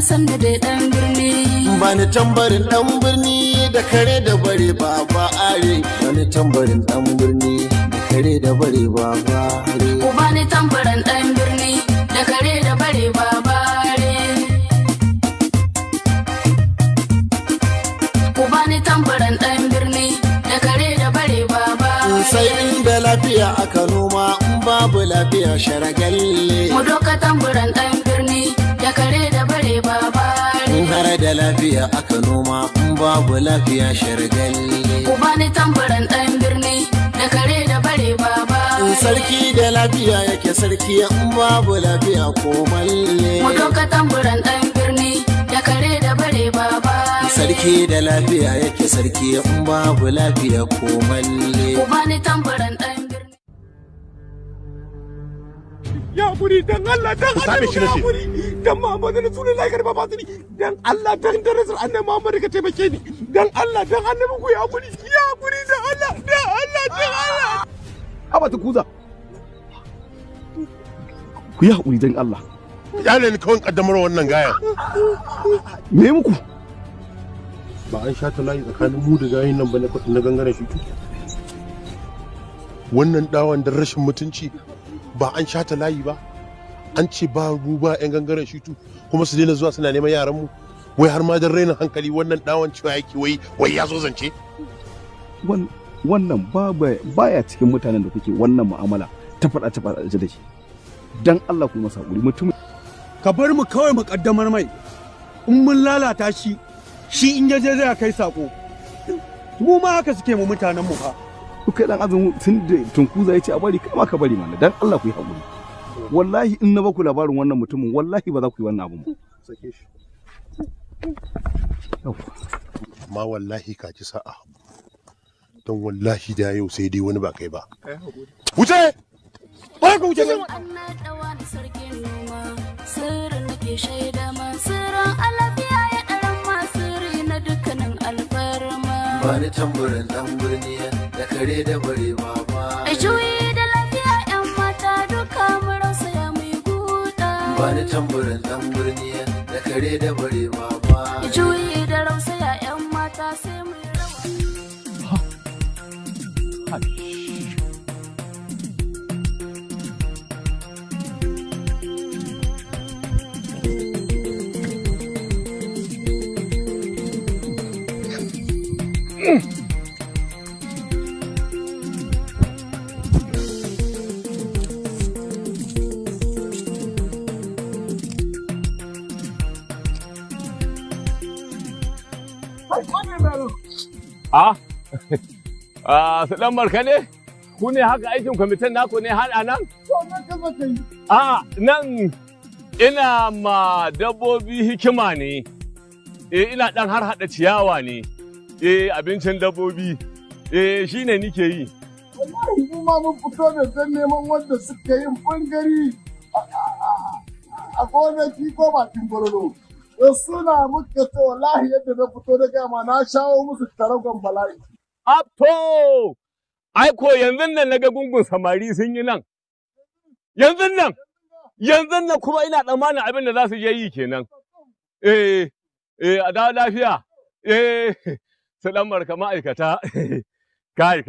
sannu da dan birni bani tambarin dan birni da kare da bare baba are bani tambarin dan birni da kare da bare baba are ku bani tambarin dan birni da kare da bare baba are ku bani tambarin dan birni da kare da bare baba sai inda lafiya aka noma in babu lafiya sharagalle mu doka tambarin dan birni da kare da bare baba in har da lafiya aka noma in babu lafiya shargalle ku bani tambaran dan birni da kare da bare baba sarki da lafiya yake sarki in babu lafiya ko malle mu doka tambaran dan birni da kare da bare baba sarki da lafiya yake sarki in babu lafiya ko malle ku bani tambaran dan ya buri dan Allah dan Allah ya buri dan Muhammadu Rasulullahi karba batini dan Allah dan darajar annabi Muhammad ka taimake ni dan Allah dan annabi ku ya buri dan Allah dan Allah haba ta kuza ku ya hakuri dan Allah ya ne ni kawai kaddamar wannan gaya me muku ba an sha ta layi tsakanin mu da gayin nan ba na gangaren shi wannan dawan da rashin mutunci ba an shata layi ba an ce ba ruba yan gangaren shitu kuma su daina zuwa suna neman yaran mu wai har ma dan rainin hankali wannan dawon cewa yake wai ya zo zance wannan baya cikin mutanen da kuke wannan mu'amala ta fada da shi dan Allah ku masa hakuri mutum ka bar mu kawai mu kaddamar mai in mun lalata shi in yaje zai kai sako mu ma haka suke mu mutanen mu fa kai dan azumi tun da tunkuza yace a bari kai ma ka bari mana dan Allah ku yi hakuri wallahi in na baku labarin wannan mutumin wallahi ba za ku yi wannan abun ba sake shi amma wallahi ka ji sa'a don wallahi da yau sai dai wani ba kai ba wuce ba ka wuce nan Allah dawani sarkin noma sirrin nake shaida ma sirrin alafiya ya daran ma sirri na dukkanin alfarma ba ni tamburin dan birni da kare da bare baba a juyi da lafiya yan mata duka mu rausaya mu yi guda ba ni tamburin dan birni da kare da bare baba a juyi da rausaya yan mata sai mu yi rawa su ɗan barka ne? Ku ne haka aikin kwamitin naku ne har a nan? Nan ina ma dabbobi hikima ne, ina ɗan har haɗa ciyawa ne, abincin dabbobi, shi ne nike yi. Wallahi mu ma mun fito da don neman wanda suka yin ɓangare a gonaki ko bakin gwarno. Suna muka ce wallahi yadda na fito da gama na shawo musu taragon bala'i. Apto! Aiko yanzu nan naga gungun samari sun yi nan. Yanzu nan kuma ina tsammanin abin da za su je yi kenan. A dawo lafiya. Su ɗan marka ma'aikata. Kai.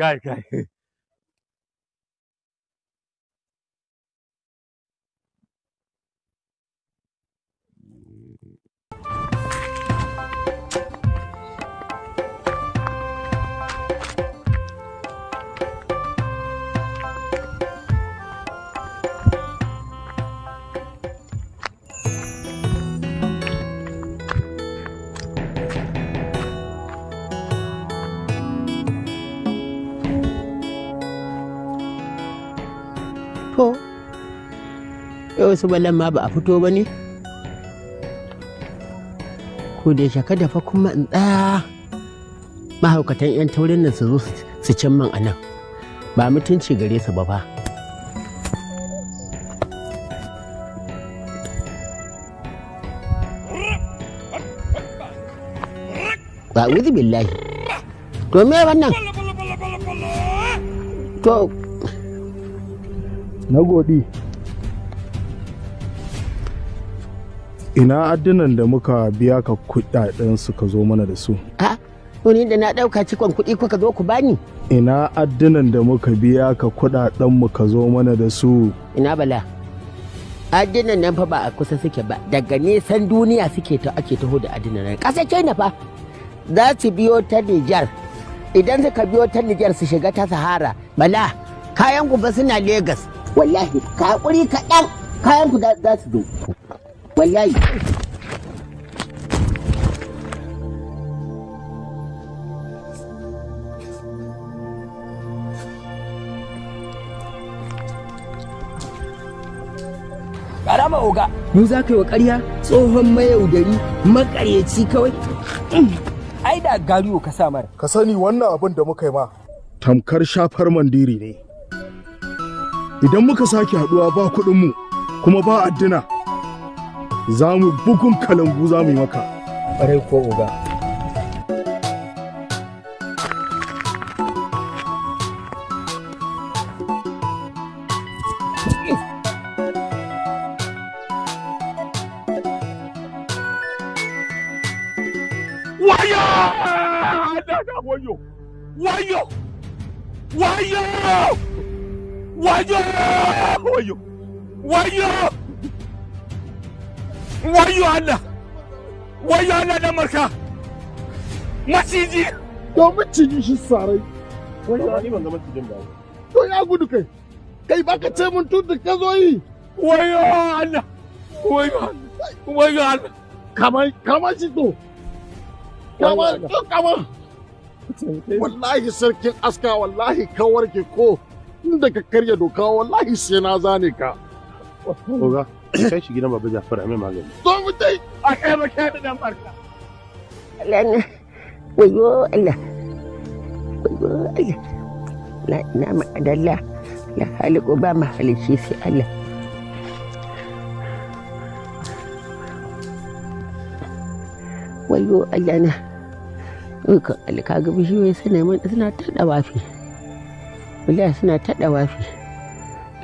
Yau su balan ma ba a fito ba ne? Ko da shaka dafa kuma in tsaya mahaukatan 'yan taurin nan su zo su cin man anan ba mutunci gare su ba fa. Ba wuzi billahi to me wannan to na godi ina addinan da muka biya ka kudaden suka zo mana da su. Wani da na ɗauka cikon kuɗi kuka zo ku bani. Ina addinan da muka biya ka kuɗaɗen mu ka zo mana da su. Ina bala. Addinan nan fa ba a kusa suke ba, daga nisan duniya suke ake taho da addinan nan. Ƙasar China fa za su biyo ta Nijar. Idan suka biyo ta Nijar su shiga ta Sahara, bala kayan ku ba suna Legas. Wallahi ka hakuri kaɗan kayan ku za su zo. Wallahi. Karama oga, mu za ka yi wa ƙarya tsohon mayaudari makaryaci kawai. Ai da gariyo ka sa mara. Ka sani wannan abin da muka yi ma tamkar shafar mandiri ne. Idan muka sake haduwa ba kuɗinmu kuma ba addina, za mu bugun kalangu za mu yi maka. Ƙwarai ko oga. Wayo! Wayo! Wayo! Wayo! Wayo! Wayo! Wayo Allah! Wayo Allah da marka! Maciji! To maciji shi sarai. Wayo ni ban ga macijin ba. To ya gudu kai. Kai baka ce mun tun da ka zo yi. Wayo Allah! Wayo Allah! Wayo Allah! Kama shi to. Kama. Wallahi sarkin aska wallahi ka warke ko inda ka karya doka wallahi sai na zane ka. Oga, kai shi gidan Baba Jafar a mai magani. Zo mu dai. A kai ba kai da dan barka. Allah na wayo Allah. Wayo Allah. Na ma'adalla la haliku ba mahalici sai Allah. Wayo Allah na. Ka ga bishiyoyi suna ta dawafi. Wallahi suna ta dawafi.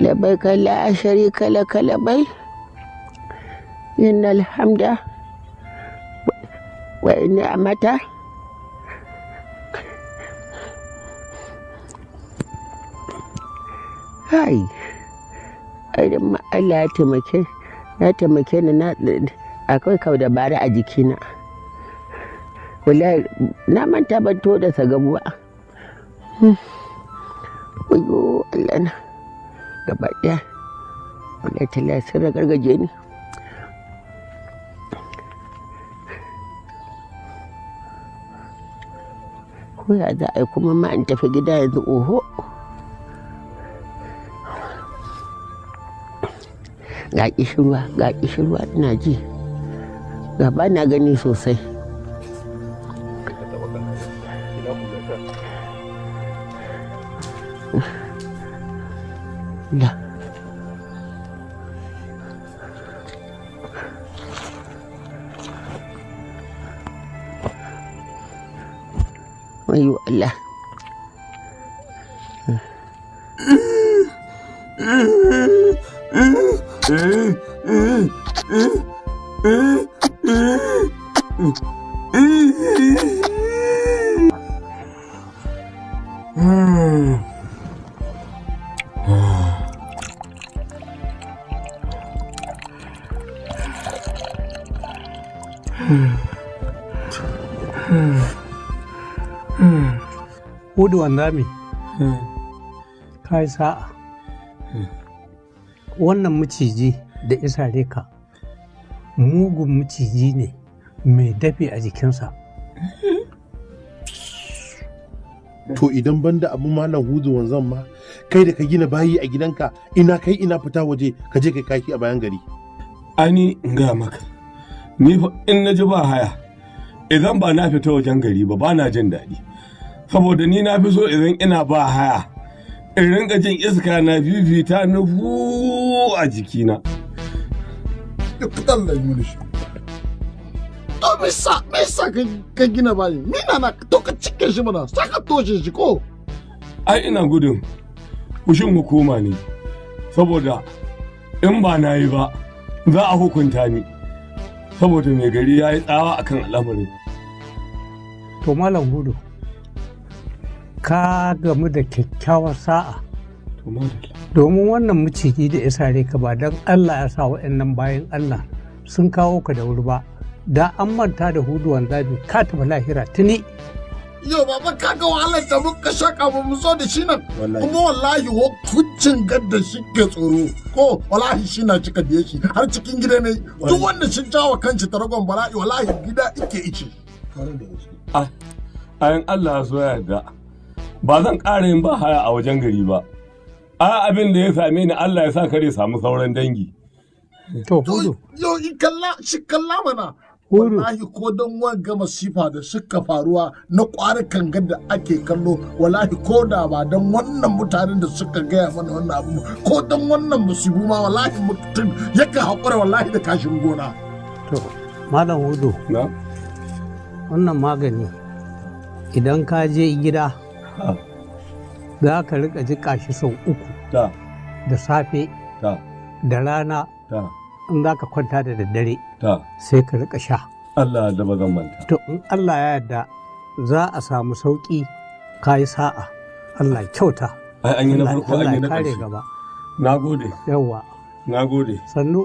Labai ka la sharika laka labai. Innal hamda wa ni'mata hai idan ma Allah ya taimake ni na akwai kau da bara a jikina. Wallahi na manta ban to da sagabu ba. Wayo Allah na gaba daya. Wallahi tallahi sun ragargaje ni. Ko ya za a yi kuma ma in tafi gida yanzu oho. Ga kishirwa ina ji. Gaba na gani sosai. Da. Wayo Allah. Hudu wanzami, ka yi sa'a. Wannan maciji da isa reka mugun maciji ne mai dafi a jikinsa. To idan banda abin malam Hudu wanzan ma, kai da ka gina bayi a gidanka ina kai ina fita waje ka je kai kaki a bayan gari. Ani in gaya maka, ni in na ji ba haya, idan ba na fita wajen gari ba na jin daɗi. saboda ni na fi so idan ina ba haya in rinka jin iska na fifita na fu a jikina. Fitan da yi shi. To me sa ka gina bayi? Mina na to ka cike shi mana, saka toshe shi ko? Ai ina gudun fushin hukuma ne, saboda in ba na yi ba za a hukunta ni, saboda mai gari ya yi tsawa akan al'amarin. To Malam Hudu, ka gamu da kyakkyawar sa'a. Domin wannan maciji da ya sare ka ba don Allah ya sa waɗannan bayan Allah sun kawo ka da wuri ba, da an manta da Huduwan zabi ka taɓa lahira tuni. Yau baba ka ga wahalar da muka shaka ba mu zo da shi nan. Kuma wallahi hukuncin gadda shi ke tsoro. Ko wallahi shi na cika da shi har cikin gida ne. Duk wanda shi jawo kanci taragon bala'i wallahi gida ike ice. Ayan Allah so yarda ba zan ƙara yin ba haya a wajen gari ba. A abin da ya same ni Allah ya sa kare samu sauran dangi. To Hudu. Yau shi kalla mana. Wallahi ko don wanga masifa da suka faruwa na kwarukan gadda ake kallo wallahi ko da ba don wannan mutanen da suka gaya mana wannan abu ko don wannan musibu ma wallahi mutum yakan haƙura wallahi da kashin gona. To Malam Hudu. Na? Wannan magani idan ka je gida za ka rika jiƙa shi sau 3 da safe da rana in za ka kwanta da daddare sai ka rika sha. Allah da ba zan manta. To in Allah ya yarda za a samu sauƙi ka yi sa'a. Allah ya kyauta. Ai an yi na farko an yi na kare ƙarshe. gaba. Na gode. Yawwa. Na gode. Sannu.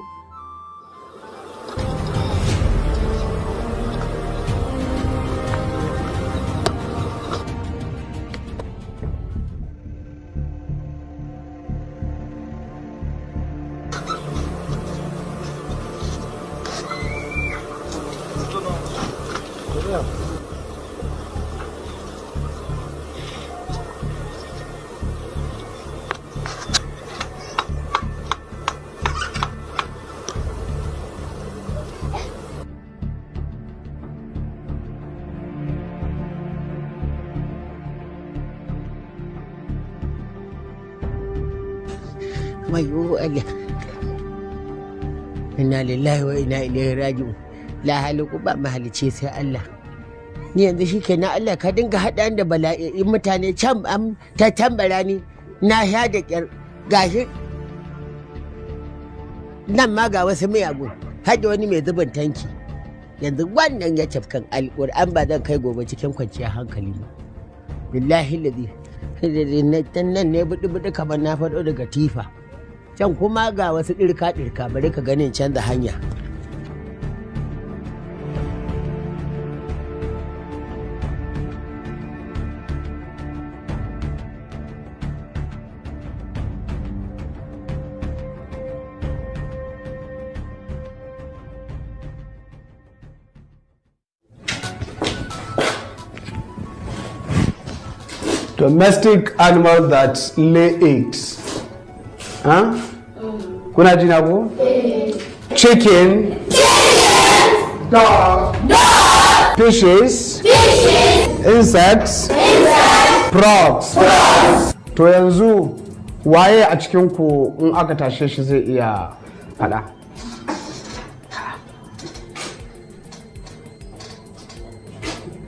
Wayo Allah. Inna lillahi wa inna ilaihi raji'un. La haliku ba mahalice sai Allah. Ni yanzu shi kenan Allah ka dinga haɗa da bala'in mutane can ta tambara ni na sha da ƙyar gashi nan ma ga wasu miyagun har da wani mai zubin tanki. Yanzu wannan ya cafkan alƙur'an ba zan kai gobe cikin kwanciyar hankali ba. Billahi ladi nan ne buɗi-buɗi kamar na faɗo daga tifa. Can kuma ga wasu ɗirka-ɗirka bari ka ganin canza hanya. Domestic animal that lay eggs. Huh? Kuna jina ko? Chicken. Dog. Fishes. Insects. Frogs. To yanzu waye a cikin ku in aka tashe shi zai iya fada?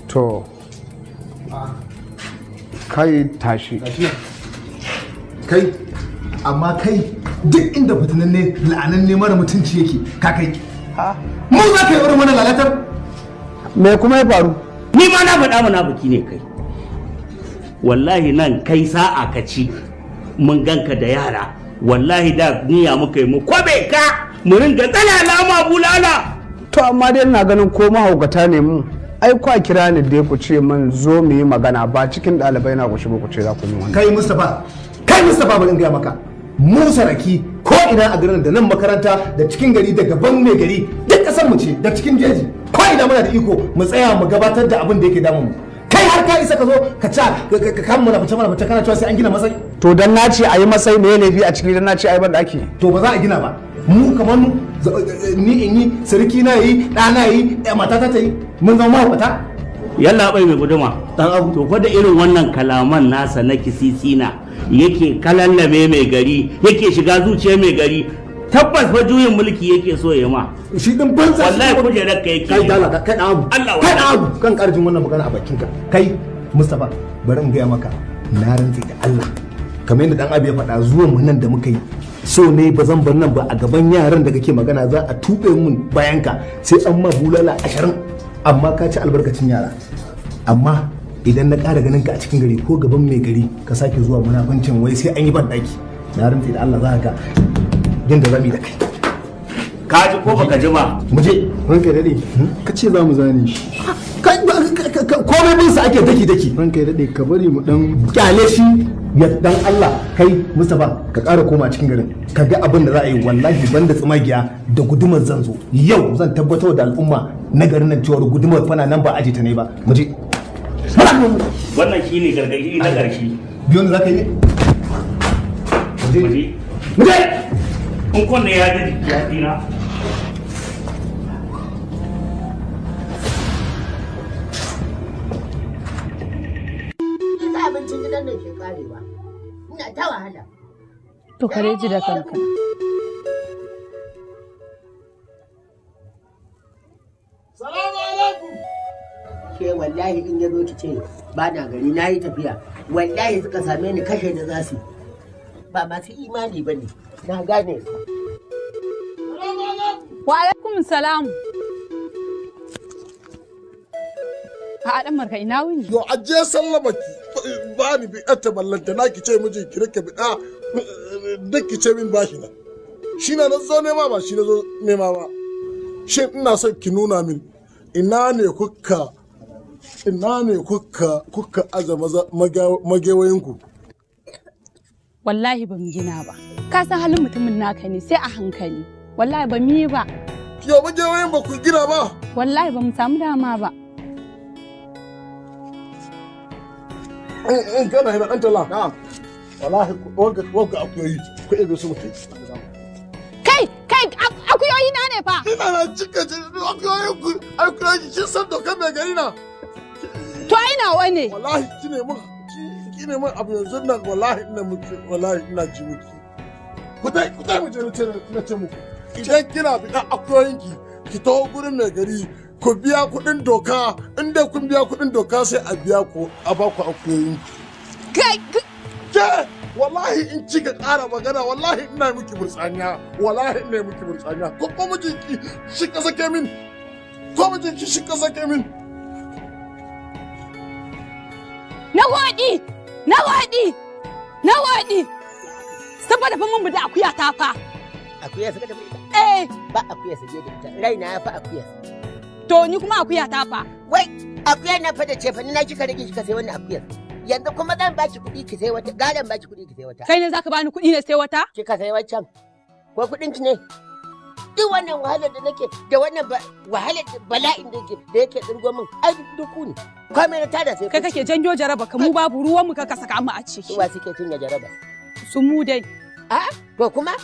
To kai tashi. Kai, amma kai duk inda fitinan ne la'anan ne mara mutunci yake ka kai. Mu za ka yi wurin mana lalatar? Me kuma ya faru? Ni ma na faɗa mana biki ne kai. Wallahi nan kai sa'a ka ci mun ganka da yara. Wallahi da niyya muka yi mu kwabe ka mu ringa tsalala ma bulala. To amma dai ina ganin ko mahaukata ne mu. Ai kwa kira ni dai ku ce min zo mu yi magana ba cikin ɗalibai na ku shigo ku ce za ku yi wani. Kai Mustapha bari in gaya maka. Mu saraki ko ina a garin da nan makaranta da cikin gari da gaban mai gari duk kasar mu ce da cikin jeji ko ina muna da iko mu tsaya mu gabatar da abin da yake damun mu. Kai har ka isa ka zo ka ka kama mana fice kana cewa sai an gina masai. To dan na ce a yi masai me laifi a ciki dan na ce ai ban daki. To ba za a gina ba. Mu kamar ni in yi sarki na yi ɗana yi matata ta yi mun zama mahaukata. yalla bai mai guduma to fa da irin wannan kalaman nasa na kisisina yake kalallame mai gari yake shiga zuciyar mai gari tabbas fa juyin mulki yake so ya ma shi din banza wallahi kujerar ka yake kai dala kai da abu Allah kai da abu kan karjin wannan magana a bakin ka kai Mustapha bari in gaya maka na rantsi da Allah kamar yadda dan abu ya faɗa zuwan mu nan da muka yi so ne ba zan bar nan ba a gaban yaran da kake magana za a tuɓe mun bayan ka sai an ma bulala 20 amma ka ci albarkacin yara amma idan na ƙara ganin ka a cikin gari ko gaban mai gari ka sake zuwa munafancin wai sai an yi ban daki na rantsi da Allah za ka yadda zamu yi da kai ka ji ko baka ji ba mu je ranka ya dade ka ce za mu zane shi komai bin sa ake daki ranka ya dade ka bari mu dan kyale shi ya dan Allah kai Mustapha ka ƙara koma cikin garin ka ga abin da za a yi wallahi banda tsumagiya da gudumar zan zo yau zan tabbatar da al'umma na garin nan cewa gudumar fana nan ba aje ta ne ba mu je wannan shine gargaɗi na ƙarshe biyon da za ka yi ne mu je in kunne ya ji ya dina abincin gidan nan ke karewa ina ta wahala to kare ji da kanka salamu alaikum ke wallahi in ya zo ki ce ba na gari na yi tafiya wallahi suka same ni kashe da za su ba masu imani ba ne na gane su wa alaikum salam a dan marka ina wuni yo aje sallama ki ba ni bi ta ballanta na ki ce miji ki rike bi duk ki ce min bashi na shi na zo nema ba shi na zo nema ba shin ina son ki nuna min ina ne kuka azama magewayin ku wallahi ba mu gina ba ka san halin mutumin naka ne sai a hankali wallahi ba mu yi ba yo magewayin ba ku gina ba wallahi ba mu samu dama ba in kana hina ɗan tala wallahi wanga akuyoyi ku ebe su mutu kai akuyoyi na ne fa ina na cika akuyoyi kin san dokar mai gari na to ai nawa ne wallahi kine mun abu yanzu nan wallahi ina ji miki ku tai mu je na ce muku idan kina bi dan akuyoyinki ki taho gurin mai gari ku biya kuɗin doka in dai kun biya kuɗin doka sai a biya ku a ba ku akuyoyin kai ke wallahi in ci ka ƙara magana wallahi ina miki burtsaniya ko mijinki shi ka sake min na waɗi saboda fa mun da akuya ta fa akuya suka tafi ita ba akuya su je da ita raina ya fa akuya to ni kuma akuya ta fa wai akuya na fa da ce fa ni na kika rage kika sai wannan akuyar yanzu kuma zan baki kuɗi ki sai wata gadan baki kuɗi ki sai wata kai ne zaka bani kuɗi ne sai wata kika sai waccan ko kuɗin ki ne duk wannan wahalar da nake da wannan wahalar bala'in da yake dirgo min ai duk ku ne komai na tada sai kai kake janyo jaraba ka mu babu ruwan mu ka saka mu a ciki wa suke cin jaraba su mu dai a to kuma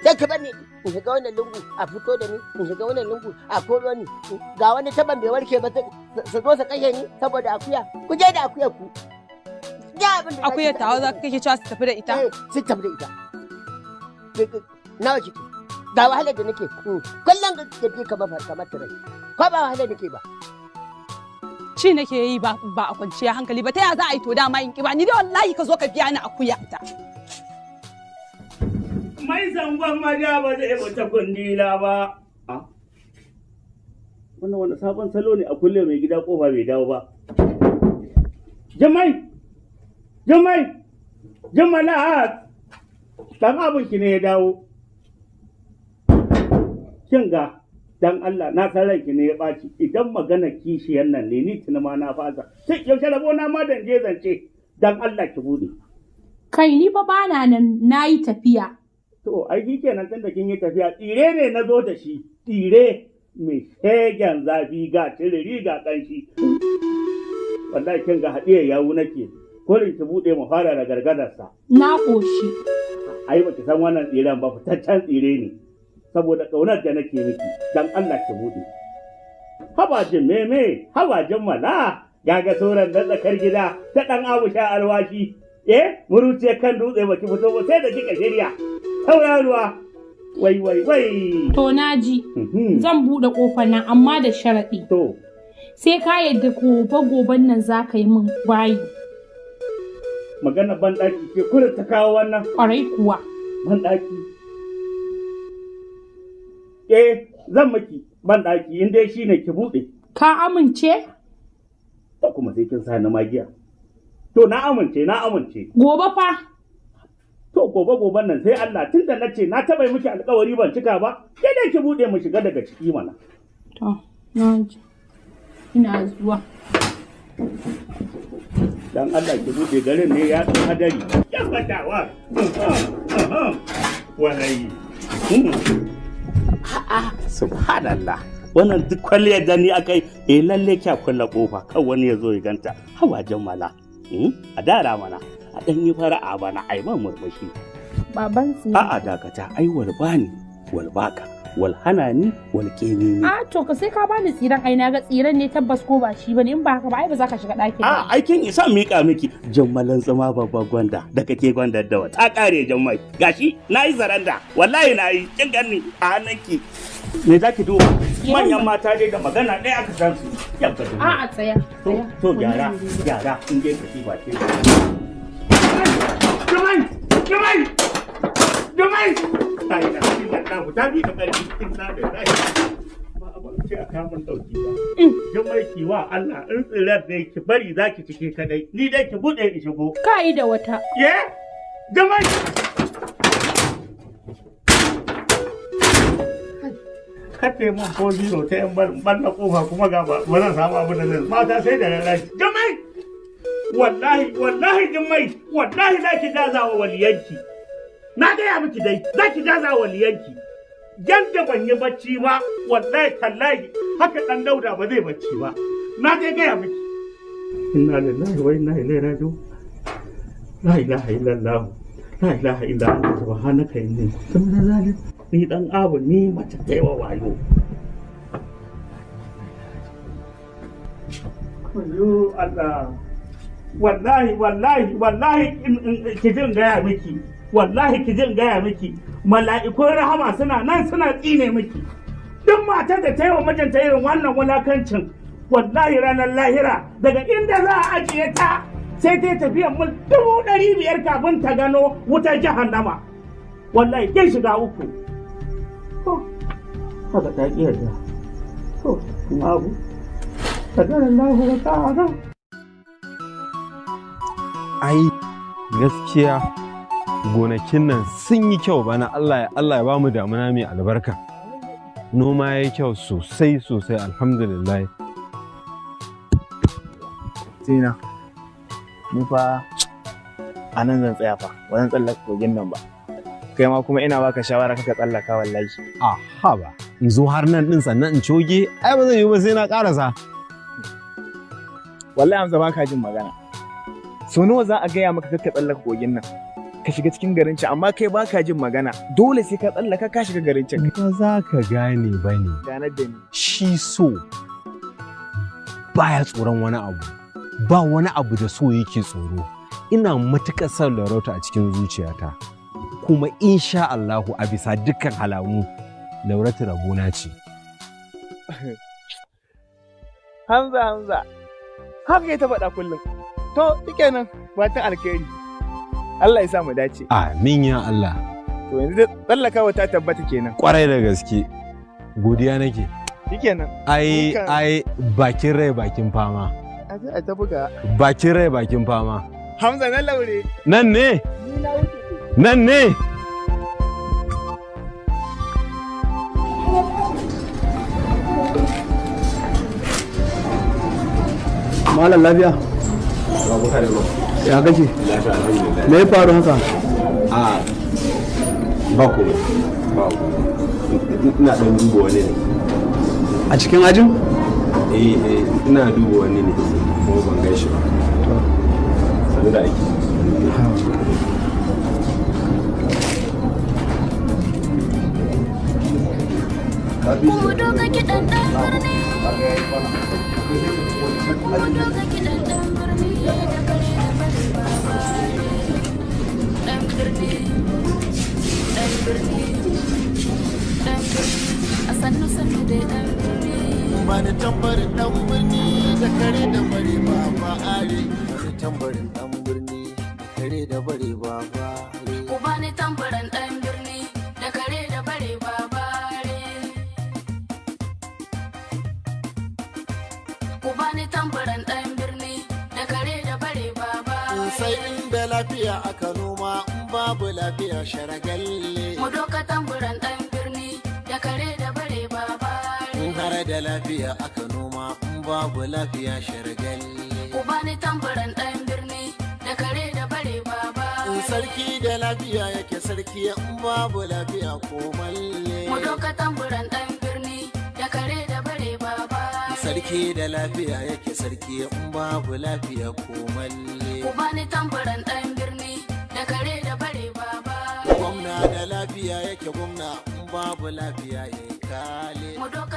sai ka bani in shiga wannan lungu a fito da ni in shiga wannan lungu a koro ni ga wani taban bai warke ba su zo su kashe ni saboda akuya ku je da akuyar ku akuyar tawa za ka kake cewa su tafi da ita su tafi da ita nawa kike ga wahalar da nake kullum da ke kamar turai ko ba wahalar nake ba ci nake yi ba a kwanciya hankali ba ta ya za a yi to dama in kiba ni da wallahi ka zo ka biya ni akuya ta mai zangon maja ba zai bata kundila ba wannan wani sabon salo ne a kulle mai gida kofa bai dawo ba jamala dan abin ki ne ya dawo kin ga dan Allah na san ranki ne ya ɓaci idan magana kishiyan nan ne ni tuna ma na fasa sai yaushe rabo na ma dan je zance dan Allah ki bude kai ni fa bana nan nayi tafiya to ai kenan tun da kin yi tafiya tsire ne na zo da shi tsire mai shegen zafi ga tiriri ga kanshi wallahi kin ga hadiya yawu nake kurin ki bude mu fara da gargadarsa na koshi ai baki san wannan tsiren ba fitaccen tsire ne saboda kaunar da nake miki dan Allah ki bude habajin meme, habajin mala, gaga sauran da tsakar gida ta ɗan abu sha alwashi. Muruce kan dutse baki fito ba sai da kika shirya. Sauraruwa, wai. To naji, zan buɗe ƙofar nan amma da sharaɗi. To. Sai ka yadda gobe-goben nan za ka yi min bayi. Magana banɗaki ke kula ta kawo wannan? Ƙwarai kuwa. Banɗaki. Zan maki banɗaki in dai shi ne ki buɗe. Ka amince? Ta kuma sai kin sa na magiya. To na amince. Gobe fa? To gobe nan sai Allah tunda na ce na taɓa miki alƙawari ban cika ba, sai dai ki buɗe mu shiga daga ciki mana. To, na ji. Ina zuwa. Dan Allah ki buɗe garin ne ya tsan hadari. Ya fadawa. Wallahi. Subhanallah. Wannan duk kwalliyar da ni akai lalle kya kulla kofa kan wani ya zo ya ganta. Hawa jammala. A dara mana. A dan yi fara'a bana ai man murmushi. Baban su. A'a dakata ai walbani walbaka. Walhanani walƙeni ne. To ka sai ka bani tsiran ai na ga tsiran ne tabbas ko ba shi bane in ba haka ba ai ba za ka shiga ɗakin ba. Aikin isa mika miki jammalan tsama babban gwanda da kake gwandar dawa ta kare jammai gashi nayi zaranda wallahi nayi kin ganni a hannunki me zaki duba manyan mata dai da magana ɗaya aka san su yabba da a tsaya to gyara in dai kaci ba ce Jumai! Ta yi da cikin da ɗafu, ta bi da ƙarfi cikin na da rai. Ba a ce a kamun ɗauki ba. Jumai ki wa Allah in tsirar da ki bari za ki cike kadai. Ni dai ki buɗe ki shigo. Ka yi da wata. Ye? Jumai! Kace mun ko zero ta yan ban na kofa kuma ga ba zan samu abu da zan mata sai da rarrashi. Jumai! Wallahi Jumai! Wallahi za ki jaza wa waliyanki. Na gaya miki dai za ki jaza waliyanki yadda ban yi bacci ba wallahi tallahi haka dan dauda ba zai bacci ba na dai gaya miki inna lillahi wa inna ilaihi raji'un la ilaha illallah la ilaha illa anta subhanaka inni kuntu minaz zalimin ni dan abu ni mace ta yawa wayo Ayyo Allah wallahi ki jin gaya miki wallahi ki jin gaya miki mala'ikun rahama suna nan suna tsine miki duk matar da ta yi wa mijinta irin wannan wulakancin wallahi ranar lahira daga inda za a ajiye ta sai ta tafiya mil 500 kafin ta gano wutar jahannama wallahi kin shiga uku haka ta ƙi yarda to kuma abu kadarallahu wa ta'ala ai gaskiya gonakin nan sun yi kyau bana Allah ya ba mu damuna mai albarka noma ya yi kyau sosai alhamdulillah. Tina ni fa a nan zan tsaya fa ba zan tsallaka kogin nan ba kai ma kuma ina baka shawara kaka tsallaka wallahi. Aha ba in zo har nan din sannan in coge ai ba zan yi ba sai na karasa. Wallahi Hamza baka jin magana so nawa za a gaya maka kaka tsallaka kogin nan ka shiga cikin garin can amma kai baka jin magana dole sai ka tsallaka ka shiga garin can. Ba za ka gane ba ne. Ganar da ni. Shi so baya tsoron wani abu ba wani abu da so yake tsoro ina matuƙar son Lauratu a cikin zuciyata kuma insha Allahu a bisa dukkan halamu Lauratu rabona ce. Hamza haka ya ta faɗa kullum to shikenan fatan alkhairi Allah ya sa mu dace. Amin ya Allah. To yanzu tsallakawa ta tabbata kenan. Kwarai da gaske. Godiya nake. Shikenan. Ai bakin rai bakin fama. A ta buga. Bakin rai bakin fama. Hamza na laure. Nan ne? Ni na wuce. Nan ne? Malam lafiya. Ya gaji? Me ya faru haka? Ba komai. Ina ɗan duba wani ne. A cikin ajin? Ina duba wani ne kuma ban gan shi ba. Sanu da aiki. Kuma doka kiɗan ɗan birni. Kuma doka kiɗan ɗan birni da kare da bari baba. Ɗan birni, ɗan birni, ɗan birni, a sannu sannu dai ɗan birni. Ba da tambarin ɗan birni da kare da bari baba are. Ba da tambarin ɗan birni da kare da bari baba are. Ku bani tambarin ɗan birni da kare da bari baba are. Ku bani tambarin ɗan birni da kare da bari baba are. Sai inda lafiya aka noma in babu lafiya sharagalle. Mu doka tambarin ɗan birni da kare da bari baba are. In har da lafiya aka noma in babu lafiya sharagalle. Ku bani tambarin ɗan birni da kare da bari baba are. Sarki da lafiya yake sarki in babu lafiya ko malle. Mu doka tambarin ɗan birni da kare da bari baba are. Sarki da lafiya yake sarki in babu lafiya ko malle. Ku bani tambarin ɗan birni da kare da bari baba are. Gwamna da lafiya yake gwamna in babu lafiya ya kale. Mu doka